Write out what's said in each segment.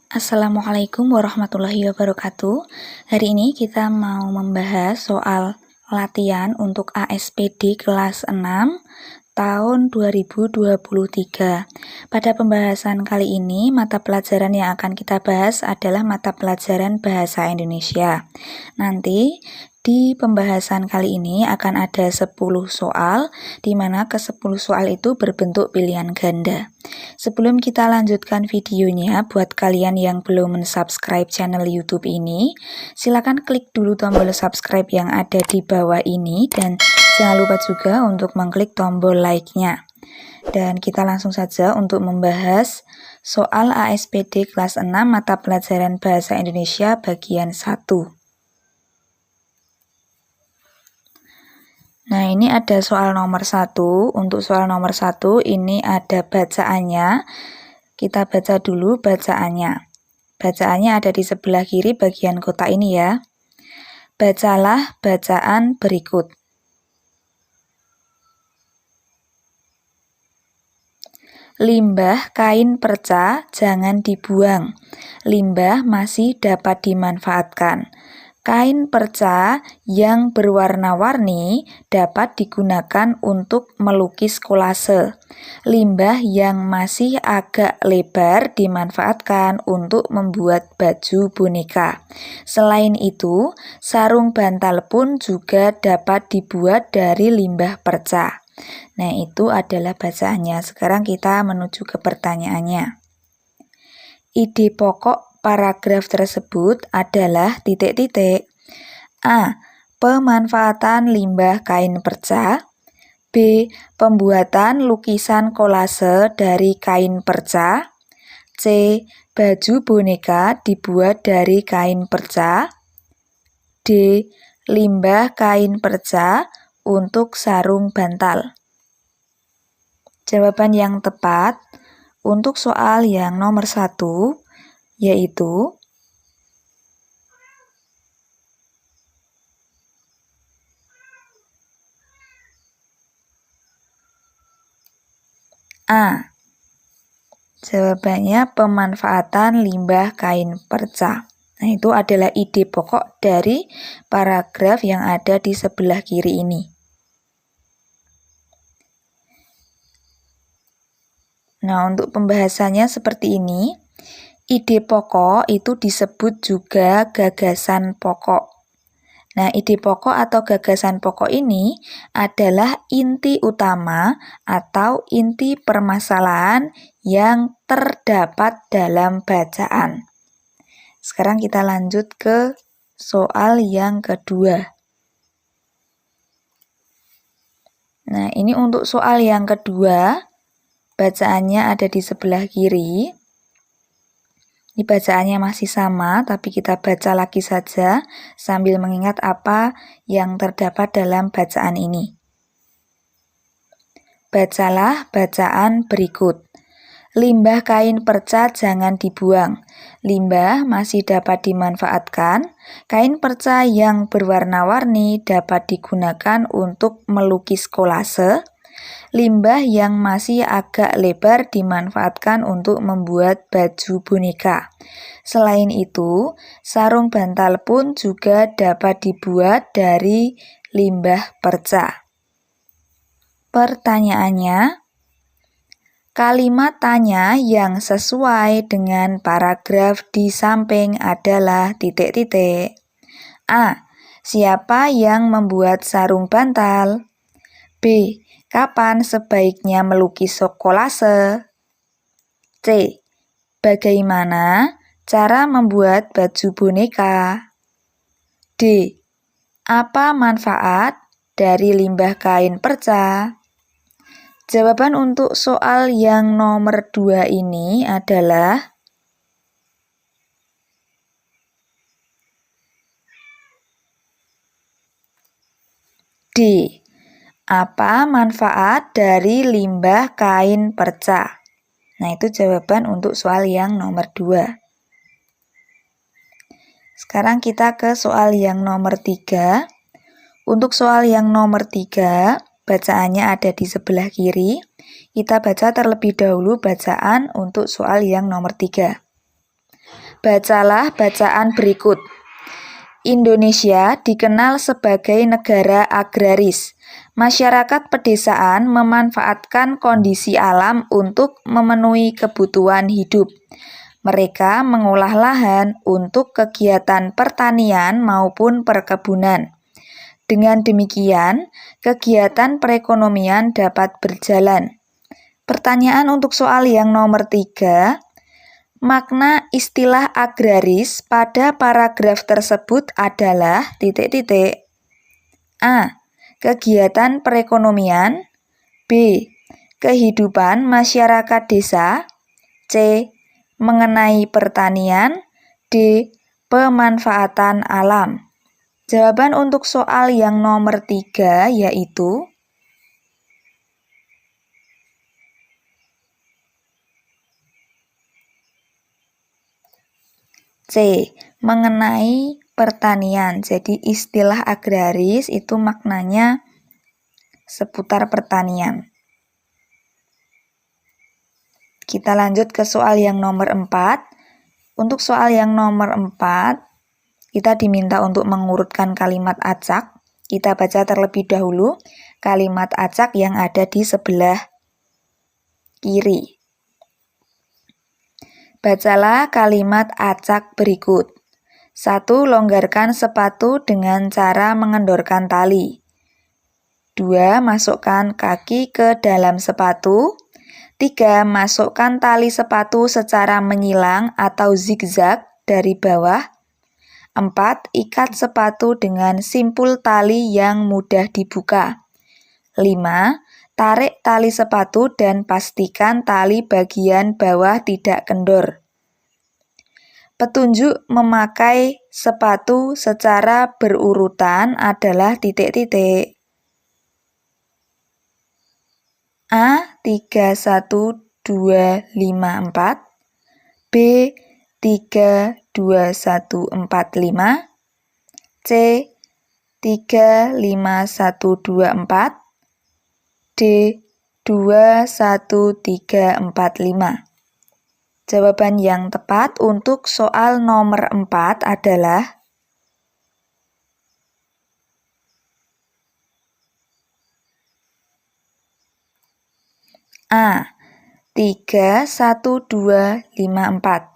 Assalamualaikum warahmatullahi wabarakatuh. Hari ini kita mau membahas soal latihan untuk ASPD kelas 6 tahun 2023. Pada pembahasan kali ini, mata pelajaran yang akan kita bahas adalah mata pelajaran Bahasa Indonesia. Nanti di pembahasan kali ini akan ada 10 soal, di mana ke-10 soal itu berbentuk pilihan ganda. Sebelum kita lanjutkan videonya, buat kalian yang belum subscribe channel YouTube ini, silakan klik dulu tombol subscribe yang ada di bawah ini dan jangan lupa juga untuk mengklik tombol like-nya. Dan kita langsung saja untuk membahas soal ASPD kelas 6 mata pelajaran Bahasa Indonesia bagian 1. Nah, ini ada soal nomor 1. Untuk soal nomor 1 ini ada bacaannya. Kita baca dulu bacaannya. Bacaannya ada di sebelah kiri bagian kotak ini ya. Bacalah bacaan berikut. Limbah kain perca jangan dibuang. Limbah masih dapat dimanfaatkan. Kain perca yang berwarna-warni dapat digunakan untuk melukis kolase. Limbah yang masih agak lebar dimanfaatkan untuk membuat baju boneka. Selain itu, sarung bantal pun juga dapat dibuat dari limbah perca. Nah, itu adalah bacaannya. Sekarang kita menuju ke pertanyaannya. Ide pokok paragraf tersebut adalah titik-titik. A. Pemanfaatan limbah kain perca. B. Pembuatan lukisan kolase dari kain perca. C. Baju boneka dibuat dari kain perca. D. Limbah kain perca untuk sarung bantal. Jawaban yang tepat untuk soal yang nomor 1 yaitu A. Jawabannya pemanfaatan limbah kain perca. Nah, itu adalah ide pokok dari paragraf yang ada di sebelah kiri ini. Nah, untuk pembahasannya seperti ini. Ide pokok itu disebut juga gagasan pokok. Nah, ide pokok atau gagasan pokok ini adalah inti utama atau inti permasalahan yang terdapat dalam bacaan. Sekarang kita lanjut ke soal yang kedua. Nah, ini untuk soal yang kedua, bacaannya ada di sebelah kiri. Ini bacaannya masih sama, tapi kita baca lagi saja sambil mengingat apa yang terdapat dalam bacaan ini. Bacalah bacaan berikut. Limbah kain perca jangan dibuang. Limbah masih dapat dimanfaatkan. Kain perca yang berwarna-warni dapat digunakan untuk melukis kolase. Limbah yang masih agak lebar dimanfaatkan untuk membuat baju boneka. Selain itu, sarung bantal pun juga dapat dibuat dari limbah perca. Pertanyaannya, kalimat tanya yang sesuai dengan paragraf di samping adalah titik-titik. A. Siapa yang membuat sarung bantal? B. Kapan sebaiknya melukis kolase? C. Bagaimana cara membuat baju boneka? D. Apa manfaat dari limbah kain perca? Jawaban untuk soal yang nomor 2 ini adalah D. Apa manfaat dari limbah kain perca? Nah, itu jawaban untuk soal yang nomor 2. Sekarang kita ke soal yang nomor 3. Untuk soal yang nomor 3, bacaannya ada di sebelah kiri. Kita baca terlebih dahulu bacaan untuk soal yang nomor 3. Bacalah bacaan berikut. Indonesia dikenal sebagai negara agraris. Masyarakat pedesaan memanfaatkan kondisi alam untuk memenuhi kebutuhan hidup. Mereka mengolah lahan untuk kegiatan pertanian maupun perkebunan. Dengan demikian, kegiatan perekonomian dapat berjalan. Pertanyaan untuk soal yang nomor 3. Makna istilah agraris pada paragraf tersebut adalah ... A. Kegiatan perekonomian. B. Kehidupan masyarakat desa. C. Mengenai pertanian. D. Pemanfaatan alam. Jawaban untuk soal yang nomor 3 yaitu C. Mengenai pertanian. Jadi istilah agraris itu maknanya seputar pertanian. Kita lanjut ke soal yang nomor 4. Untuk soal yang nomor 4, kita diminta untuk mengurutkan kalimat acak. Kita baca terlebih dahulu kalimat acak yang ada di sebelah kiri. Bacalah kalimat acak berikut. 1. Longgarkan sepatu dengan cara mengendorkan tali. 2. Masukkan kaki ke dalam sepatu. 3. Masukkan tali sepatu secara menyilang atau zigzag dari bawah. 4. Ikat sepatu dengan simpul tali yang mudah dibuka. 5. Tarik tali sepatu dan pastikan tali bagian bawah tidak kendor. Petunjuk memakai sepatu secara berurutan adalah ... A. 3, 1, 2, 5, 4. B. 3, 2, 1, 4, 5. C. 3, 5, 1, 2, 4. D. 2, 1, 3, 4, 5. Jawaban yang tepat untuk soal nomor 4 adalah A. 3, 1, 2, 5, 4.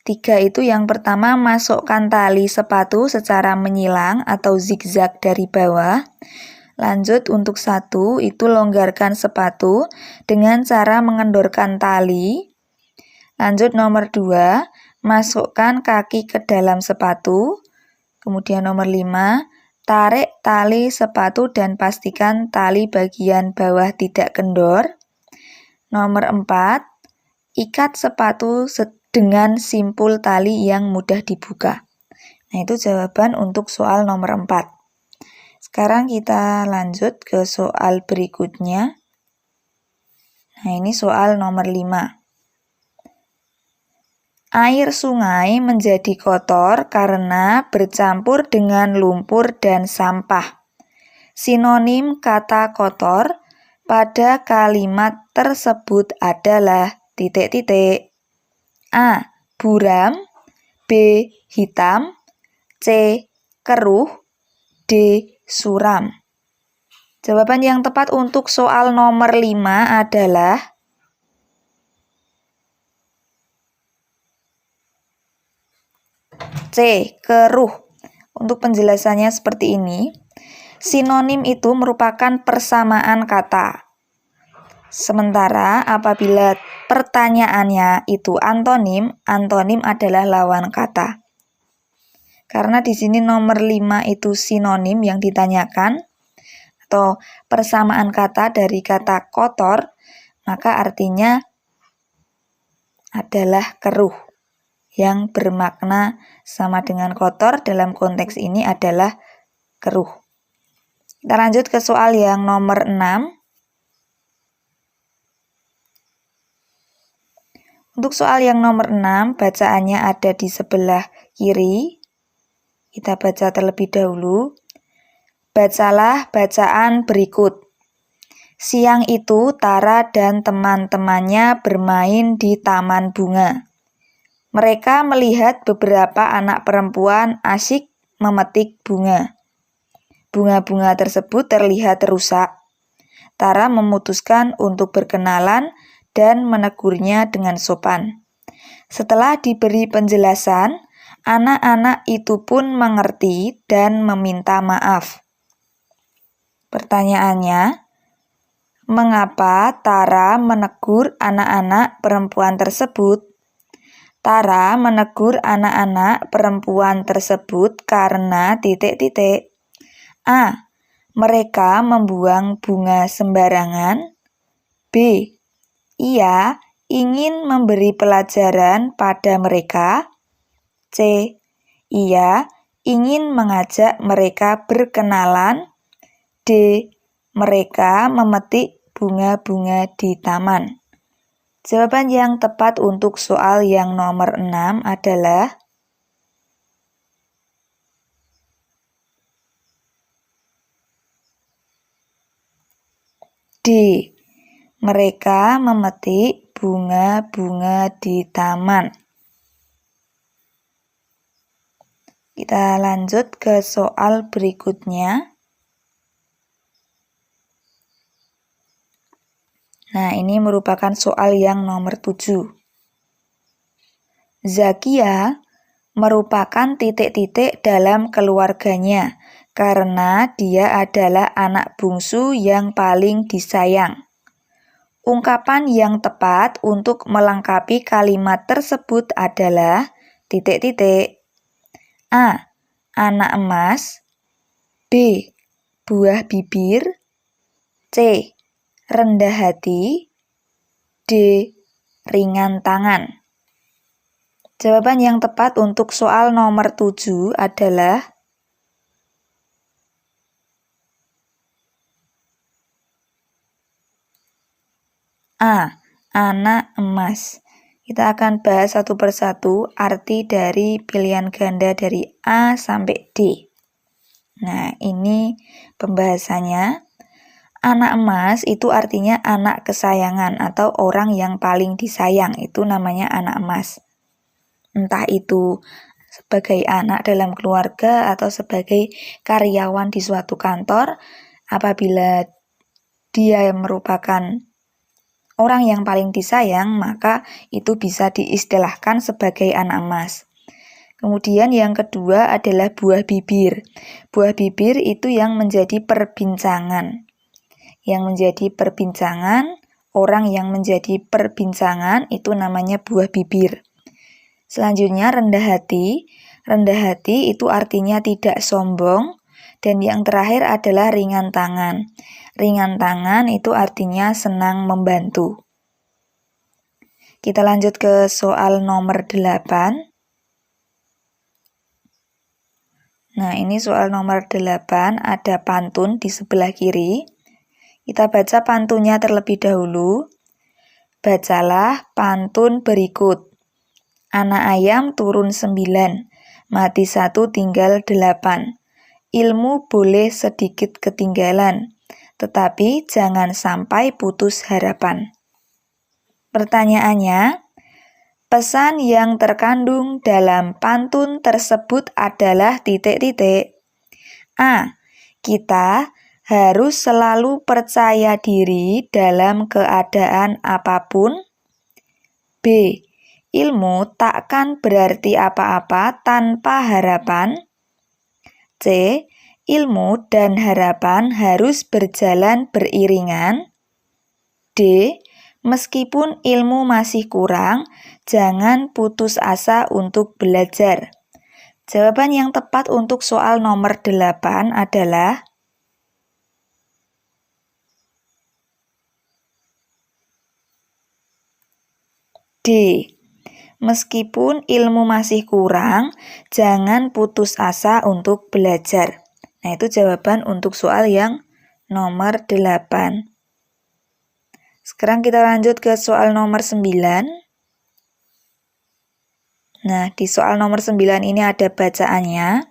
3 itu yang pertama, masukkan tali sepatu secara menyilang atau zigzag dari bawah. Lanjut untuk 1, itu longgarkan sepatu dengan cara mengendorkan tali. Lanjut nomor 2, masukkan kaki ke dalam sepatu. Kemudian nomor 5, tarik tali sepatu dan pastikan tali bagian bawah tidak kendor. Nomor 4, ikat sepatu dengan simpul tali yang mudah dibuka. Nah, itu jawaban untuk soal nomor 4. Sekarang kita lanjut ke soal berikutnya. Nah, ini soal nomor 5. Air sungai menjadi kotor karena bercampur dengan lumpur dan sampah. Sinonim kata kotor pada kalimat tersebut adalah ... A. Buram. B. Hitam. C. Keruh. D. Suram. Jawaban yang tepat untuk soal nomor 5 adalah C. Keruh. Untuk penjelasannya seperti ini. Sinonim itu merupakan persamaan kata. Sementara apabila pertanyaannya itu antonim, antonim adalah lawan kata. Karena di sini nomor 5 itu sinonim yang ditanyakan atau persamaan kata dari kata kotor, maka artinya adalah keruh yang bermakna sama dengan kotor. Dalam konteks ini adalah keruh. Kita lanjut ke soal yang nomor 6. Untuk soal yang nomor 6, bacaannya ada di sebelah kiri. Kita baca terlebih dahulu. Bacalah bacaan berikut. Siang itu Tara dan teman-temannya bermain di taman bunga. Mereka melihat beberapa anak perempuan asyik memetik bunga. Bunga-bunga tersebut terlihat rusak. Tara memutuskan untuk berkenalan dan menegurnya dengan sopan. Setelah diberi penjelasan, anak-anak itu pun mengerti dan meminta maaf. Pertanyaannya, mengapa Tara menegur anak-anak perempuan tersebut? Tara menegur anak-anak perempuan tersebut karena A. Mereka membuang bunga sembarangan. B. Ia ingin memberi pelajaran pada mereka. C. Ia ingin mengajak mereka berkenalan. D. Mereka memetik bunga-bunga di taman. Jawaban yang tepat untuk soal yang nomor 6 adalah D. Mereka memetik bunga-bunga di taman. Kita lanjut ke soal berikutnya. Nah, ini merupakan soal yang nomor 7. Zakia merupakan titik-titik dalam keluarganya karena dia adalah anak bungsu yang paling disayang. Ungkapan yang tepat untuk melengkapi kalimat tersebut adalah titik-titik. A. Anak emas. B. Buah bibir. C. Rendah hati. D. Ringan tangan. Jawaban yang tepat untuk soal nomor 7 adalah A. Anak emas. Kita akan bahas satu persatu arti dari pilihan ganda dari A sampai D. Nah, ini pembahasannya. Anak emas itu artinya anak kesayangan atau orang yang paling disayang. Itu namanya anak emas. Entah itu sebagai anak dalam keluarga atau sebagai karyawan di suatu kantor. Apabila dia merupakan orang yang paling disayang, maka itu bisa diistilahkan sebagai anak emas. Kemudian yang kedua adalah buah bibir. Buah bibir itu yang menjadi perbincangan. Yang menjadi perbincangan, orang yang menjadi perbincangan itu namanya buah bibir. Selanjutnya rendah hati. Rendah hati itu artinya tidak sombong. Dan yang terakhir adalah ringan tangan. Ringan tangan itu artinya senang membantu. Kita lanjut ke soal nomor 8. Nah, ini soal nomor 8, ada pantun di sebelah kiri. Kita baca pantunnya terlebih dahulu. Bacalah pantun berikut. Anak ayam turun 9, mati 1 tinggal 8. Ilmu boleh sedikit ketinggalan, tetapi jangan sampai putus harapan. Pertanyaannya, pesan yang terkandung dalam pantun tersebut adalah titik-titik. A. Kita harus selalu percaya diri dalam keadaan apapun. B. Ilmu takkan berarti apa-apa tanpa harapan. C. Ilmu dan harapan harus berjalan beriringan. D. Meskipun ilmu masih kurang, jangan putus asa untuk belajar. Jawaban yang tepat untuk soal nomor 8 adalah D. Meskipun ilmu masih kurang, jangan putus asa untuk belajar. Nah, itu jawaban untuk soal yang nomor 8. Sekarang kita lanjut ke soal nomor 9. Nah, di soal nomor 9 ini ada bacaannya.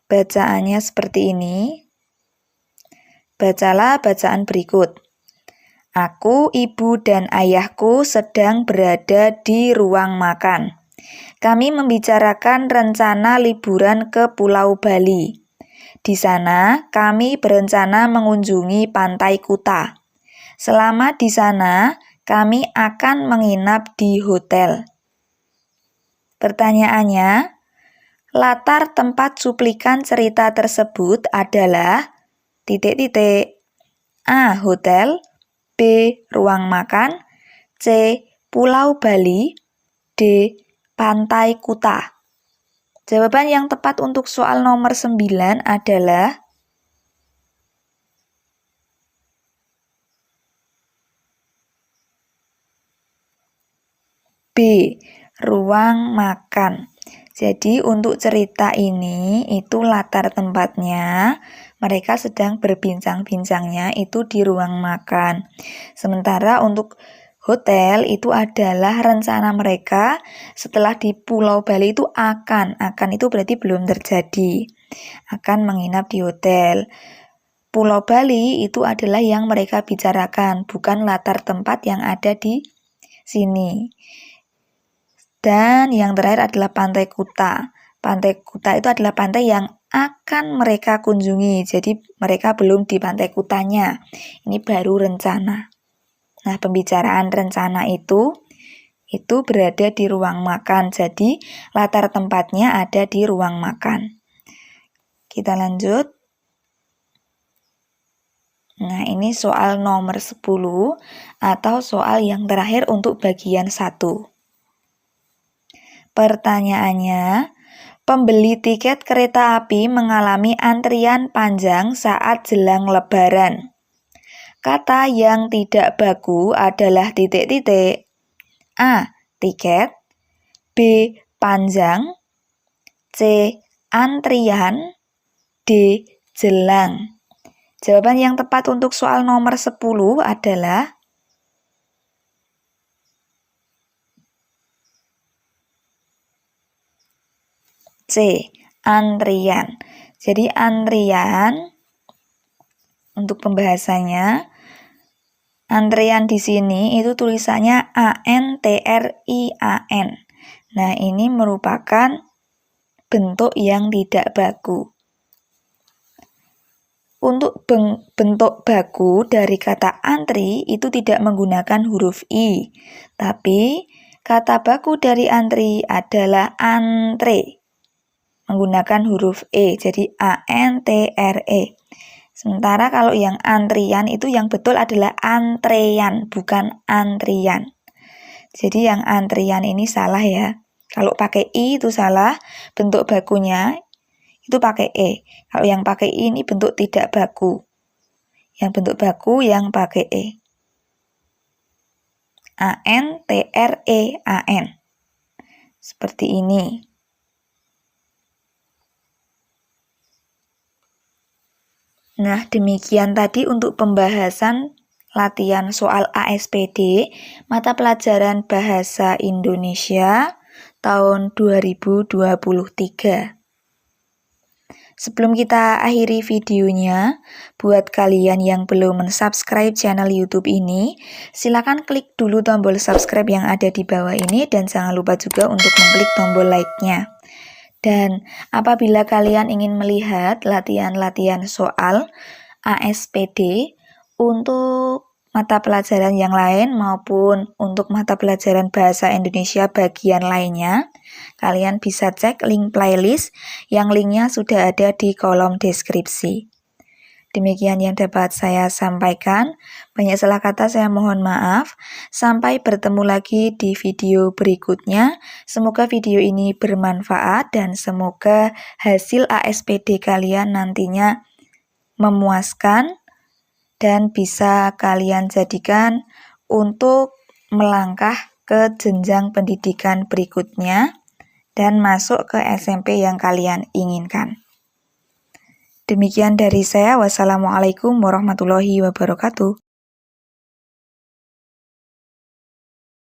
Bacaannya seperti ini. Bacalah bacaan berikut. Aku, ibu, dan ayahku sedang berada di ruang makan. Kami membicarakan rencana liburan ke Pulau Bali. Di sana, kami berencana mengunjungi Pantai Kuta. Selama di sana, kami akan menginap di hotel. Pertanyaannya, latar tempat cuplikan cerita tersebut adalah titik-titik. A. Hotel. B. Ruang makan. C. Pulau Bali. D. Pantai Kuta. Jawaban yang tepat untuk soal nomor 9 adalah B. Ruang makan. Jadi untuk cerita ini itu latar tempatnya mereka sedang berbincang-bincangnya itu di ruang makan. Sementara untuk hotel itu adalah rencana mereka setelah di Pulau Bali itu akan itu berarti belum terjadi. Akan menginap di hotel. Pulau Bali itu adalah yang mereka bicarakan, bukan latar tempat yang ada di sini. Dan yang terakhir adalah Pantai Kuta. Pantai Kuta itu adalah pantai yang akan mereka kunjungi. Jadi mereka belum di Pantai Kutanya. Ini baru rencana. Nah, pembicaraan rencana itu berada di ruang makan. Jadi latar tempatnya ada di ruang makan. Kita lanjut. Nah, ini soal nomor 10 atau soal yang terakhir untuk bagian 1. Pertanyaannya, pembeli tiket kereta api mengalami antrian panjang saat jelang Lebaran. Kata yang tidak baku adalah titik-titik. A. Tiket. B. Panjang. C. Antrian. D. Jelang. Jawaban yang tepat untuk soal nomor 10 adalah C. Antrian. Jadi antrian untuk pembahasannya, antrian di sini itu tulisannya ANTRIAN. Nah, ini merupakan bentuk yang tidak baku. Untuk bentuk baku dari kata antri itu tidak menggunakan huruf I, tapi kata baku dari antri adalah antre, menggunakan huruf E, jadi ANTRE. Sementara kalau yang antrian itu yang betul adalah antrean, bukan antrian. Jadi yang antrian ini salah ya. Kalau pakai I itu salah, bentuk bakunya itu pakai E. Kalau yang pakai I ini bentuk tidak baku. Yang bentuk baku yang pakai E. ANTREAN. Seperti ini. Nah, demikian tadi untuk pembahasan latihan soal ASPD mata pelajaran Bahasa Indonesia tahun 2023. Sebelum kita akhiri videonya, buat kalian yang belum mensubscribe channel YouTube ini, silakan klik dulu tombol subscribe yang ada di bawah ini dan jangan lupa juga untuk mengklik tombol like-nya. Dan apabila kalian ingin melihat latihan-latihan soal ASPD untuk mata pelajaran yang lain maupun untuk mata pelajaran Bahasa Indonesia bagian lainnya, kalian bisa cek link playlist yang linknya sudah ada di kolom deskripsi. Demikian yang dapat saya sampaikan. Banyak salah kata saya mohon maaf. Sampai bertemu lagi di video berikutnya. Semoga video ini bermanfaat dan semoga hasil ASPD kalian nantinya memuaskan dan bisa kalian jadikan untuk melangkah ke jenjang pendidikan berikutnya dan masuk ke SMP yang kalian inginkan. Demikian dari saya. Wassalamualaikum warahmatullahi wabarakatuh.